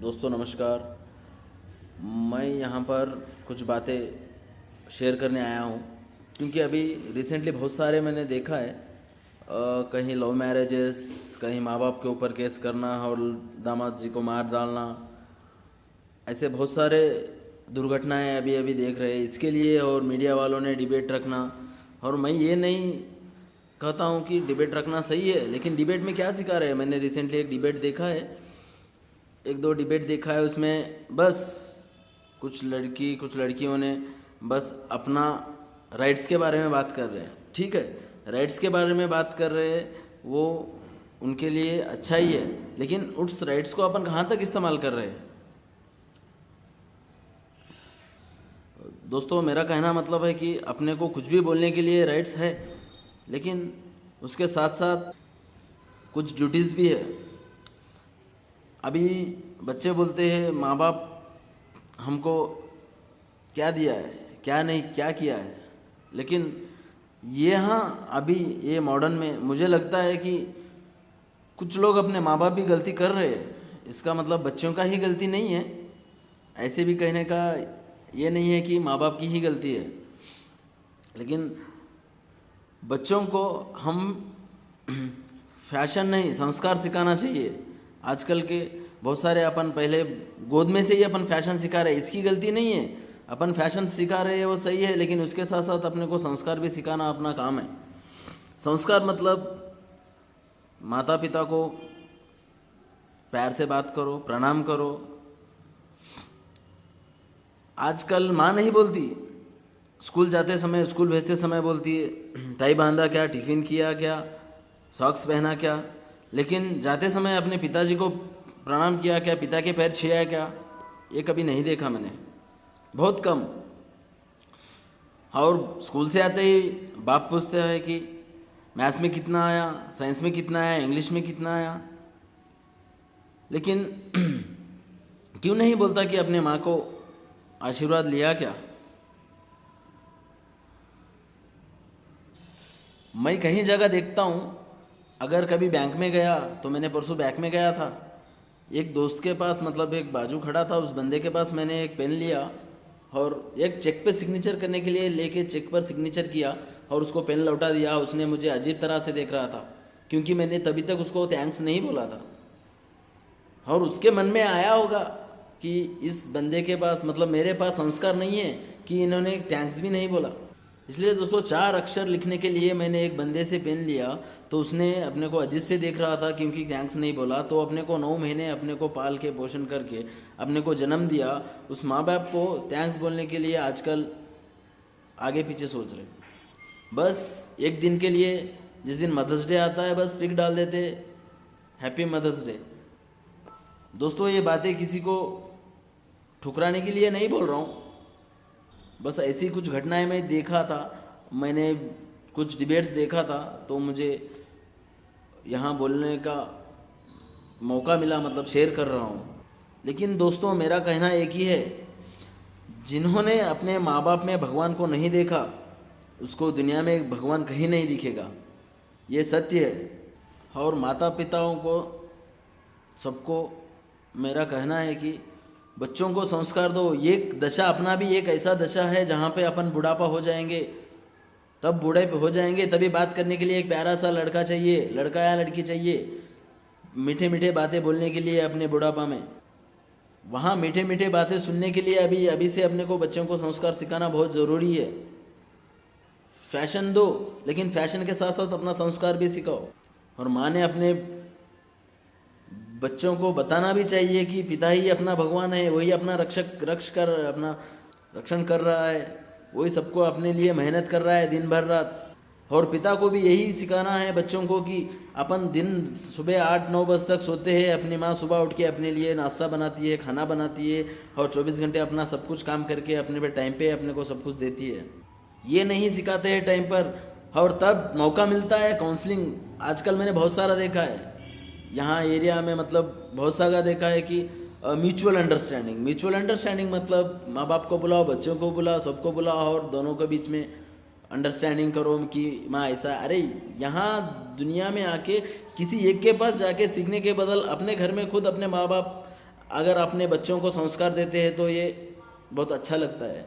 दोस्तों नमस्कार। मैं यहाँ पर कुछ बातें शेयर करने आया हूँ क्योंकि अभी रिसेंटली बहुत सारे मैंने देखा है कहीं लव मैरिजेस, कहीं माँ बाप के ऊपर केस करना और दामाद जी को मार डालना, ऐसे बहुत सारे दुर्घटनाएं अभी अभी देख रहे हैं। इसके लिए और मीडिया वालों ने डिबेट रखना, और मैं ये नहीं कहता हूँ कि डिबेट रखना सही है, लेकिन डिबेट में क्या सिखा रहे हैं। मैंने रिसेंटली एक डिबेट देखा है, एक दो डिबेट देखा है, उसमें बस कुछ लड़कियों ने बस अपना राइट्स के बारे में बात कर रहे हैं। ठीक है, राइट्स के बारे में बात कर रहे हैं, वो उनके लिए अच्छा ही है, लेकिन उस राइट्स को अपन कहाँ तक इस्तेमाल कर रहे हैं। दोस्तों मेरा कहना मतलब है कि अपने को कुछ भी बोलने के लिए राइट्स है, लेकिन उसके साथ साथ कुछ ड्यूटीज़ भी है। अभी बच्चे बोलते हैं माँ बाप हमको क्या दिया है, क्या नहीं क्या किया है, लेकिन ये हाँ अभी ये मॉडर्न में मुझे लगता है कि कुछ लोग अपने माँ बाप भी गलती कर रहे हैं। इसका मतलब बच्चों का ही गलती नहीं है, ऐसे भी कहने का ये नहीं है कि माँ बाप की ही गलती है, लेकिन बच्चों को हम फैशन नहीं संस्कार सिखाना चाहिए। आजकल के बहुत सारे अपन पहले गोद में से ही अपन फैशन सिखा रहे हैं, इसकी गलती नहीं है। अपन फैशन सिखा रहे हैं वो सही है, लेकिन उसके साथ साथ अपने को संस्कार भी सिखाना अपना काम है। संस्कार मतलब माता पिता को प्यार से बात करो, प्रणाम करो। आजकल माँ नहीं बोलती, स्कूल जाते समय, स्कूल भेजते समय बोलती है टाई बांधा क्या, टिफ़िन किया क्या, सॉक्स पहना क्या, लेकिन जाते समय अपने पिताजी को प्रणाम किया क्या, पिता के पैर छुआ क्या, ये कभी नहीं देखा मैंने, बहुत कम। और स्कूल से आते ही बाप पूछते हैं कि मैथ्स में कितना आया, साइंस में कितना आया, इंग्लिश में कितना आया, लेकिन क्यों नहीं बोलता कि अपने माँ को आशीर्वाद लिया क्या। मैं कहीं जगह देखता हूँ, अगर कभी बैंक में गया तो मैंने परसों बैंक में गया था, एक दोस्त के पास मतलब एक बाजू खड़ा था, उस बंदे के पास मैंने एक पेन लिया और एक चेक पे सिग्नेचर करने के लिए लेके चेक पर सिग्नेचर किया और उसको पेन लौटा दिया। उसने मुझे अजीब तरह से देख रहा था क्योंकि मैंने तभी तक उसको थैंक्स नहीं बोला था, और उसके मन में आया होगा कि इस बंदे के पास मतलब मेरे पास संस्कार नहीं है कि इन्होंने थैंक्स भी नहीं बोला। इसलिए दोस्तों 4 अक्षर लिखने के लिए मैंने एक बंदे से पेन लिया तो उसने अपने को अजीब से देख रहा था क्योंकि थैंक्स नहीं बोला। तो अपने को 9 महीने अपने को पाल के पोषण करके अपने को जन्म दिया, उस माँ बाप को थैंक्स बोलने के लिए आजकल आगे पीछे सोच रहे। बस एक दिन के लिए जिस दिन मदर्स डे आता है बस पिक डाल देते हैप्पी मदर्स डे। दोस्तों ये बातें किसी को ठुकराने के लिए नहीं बोल रहा हूँ, बस ऐसी कुछ घटनाएं मैं देखा था, मैंने कुछ डिबेट्स देखा था तो मुझे यहाँ बोलने का मौका मिला, मतलब शेयर कर रहा हूँ। लेकिन दोस्तों मेरा कहना एक ही है, जिन्होंने अपने माँ बाप में भगवान को नहीं देखा उसको दुनिया में भगवान कहीं नहीं दिखेगा, ये सत्य है। और माता पिताओं को सबको मेरा कहना है कि बच्चों को संस्कार दो। ये दशा अपना भी एक ऐसा दशा है जहाँ पे अपन बुढ़ापा हो जाएंगे, तब बूढ़े पे हो जाएंगे तभी बात करने के लिए एक प्यारा सा लड़का चाहिए, लड़का या लड़की चाहिए, मीठे मीठे बातें बोलने के लिए अपने बुढ़ापा में। वहाँ मीठे मीठे बातें सुनने के लिए अभी से अपने को बच्चों को संस्कार सिखाना बहुत ज़रूरी है। फैशन दो, लेकिन फैशन के साथ साथ अपना संस्कार भी सिखाओ। और माँ ने अपने बच्चों को बताना भी चाहिए कि पिता ही अपना भगवान है, वही अपना अपना रक्षण कर रहा है, वही सबको अपने लिए मेहनत कर रहा है दिन भर रात। और पिता को भी यही सिखाना है बच्चों को कि अपन दिन सुबह 8-9 बजे तक सोते हैं, अपनी माँ सुबह उठ के अपने लिए नाश्ता बनाती है, खाना बनाती है और 24 घंटे अपना सब कुछ काम करके अपने पे टाइम पे अपने को सब कुछ देती है। ये नहीं सिखाते हैं टाइम पर, और तब मौका मिलता है काउंसलिंग। आजकल मैंने बहुत सारा देखा है यहाँ एरिया में, मतलब बहुत सारा देखा है कि म्यूचुअल अंडरस्टैंडिंग मतलब माँ बाप को बुलाओ, बच्चों को बुलाओ, सबको बुलाओ और दोनों के बीच में अंडरस्टैंडिंग करो कि माँ ऐसा। अरे यहाँ दुनिया में आके किसी एक के पास जाके सीखने के बदल अपने घर में खुद अपने माँ बाप अगर अपने बच्चों को संस्कार देते हैं तो ये बहुत अच्छा लगता है।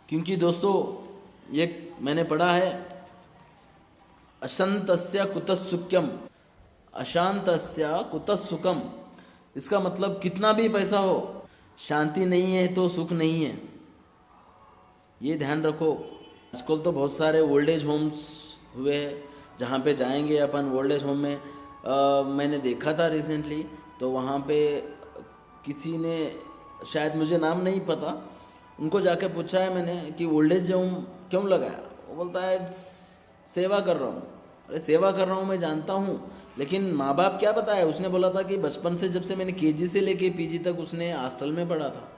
क्योंकि दोस्तों ये मैंने पढ़ा है, अशांतस्य कुतः सुख्यम, अशांतस्य कुतः सुखम। इसका मतलब कितना भी पैसा हो, शांति नहीं है तो सुख नहीं है, ये ध्यान रखो। आजकल तो बहुत सारे ओल्ड एज होम्स हुए हैं जहाँ पे जाएंगे अपन। ओल्ड एज होम में मैंने देखा था रिसेंटली, तो वहाँ पे किसी ने, शायद मुझे नाम नहीं पता, उनको जाके पूछा है मैंने कि ओल्ड एज होम क्यों लगाया। वो बोलता है सेवा कर रहा हूँ। अरे सेवा कर रहा हूँ मैं जानता हूँ, लेकिन माँ बाप क्या बताया। उसने बोला था कि बचपन से, जब से मैंने केजी से लेके पीजी तक उसने हॉस्टल में पढ़ा था।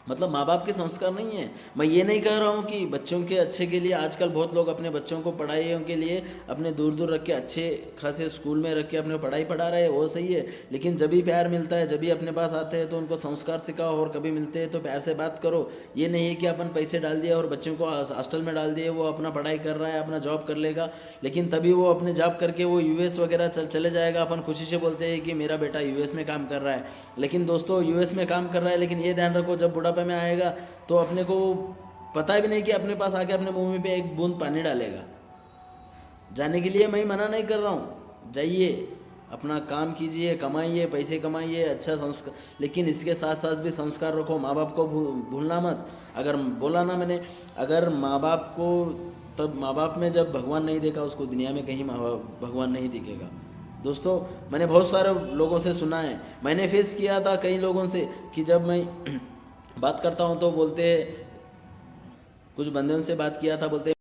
मतलब माँ बाप के संस्कार नहीं है। मैं ये नहीं कह रहा हूँ कि बच्चों के अच्छे के लिए, आजकल बहुत लोग अपने बच्चों को पढ़ाइयों के लिए अपने दूर दूर रख के अच्छे खासे स्कूल में रख के अपने पढ़ाई पढ़ा रहे हैं, वो सही है। लेकिन जब भी प्यार मिलता है, जब भी अपने पास आते हैं तो उनको संस्कार सिखाओ, और कभी मिलते हैं तो प्यार से बात करो। ये नहीं है कि अपन पैसे डाल दिए और बच्चों को हॉस्टल में डाल दिए, वो अपना पढ़ाई कर रहा है, अपना जॉब कर लेगा, लेकिन तभी वो अपने जॉब करके वो यूएस वगैरह चले जाएगा। अपन खुशी से बोलते हैं कि मेरा बेटा यूएस में काम कर रहा है, लेकिन दोस्तों यूएस में काम कर रहा है, लेकिन ये ध्यान रखो जब बुढ़ापे में आएगा तो अपने को पता भी नहीं कि अपने पास आके अपने मुंह में पे एक बूंद पानी डालेगा। जाने के लिए मैं मना नहीं कर रहा हूँ, जाइए, अपना काम कीजिए, कमाइए, पैसे कमाइए, अच्छा संस्कार, लेकिन इसके साथ साथ भी संस्कार रखो। माँ बाप को भूलना मत। अगर बोला ना मैंने, अगर माँ बाप को, तब माँ बाप में जब भगवान नहीं देखा, उसको दुनिया में कहीं माँ बाप भगवान नहीं दिखेगा। दोस्तों मैंने बहुत सारे लोगों से सुना है, मैंने फेस किया था कई लोगों से कि जब मैं बात करता हूँ तो बोलते, कुछ बंदे उनसे बात किया था, बोलते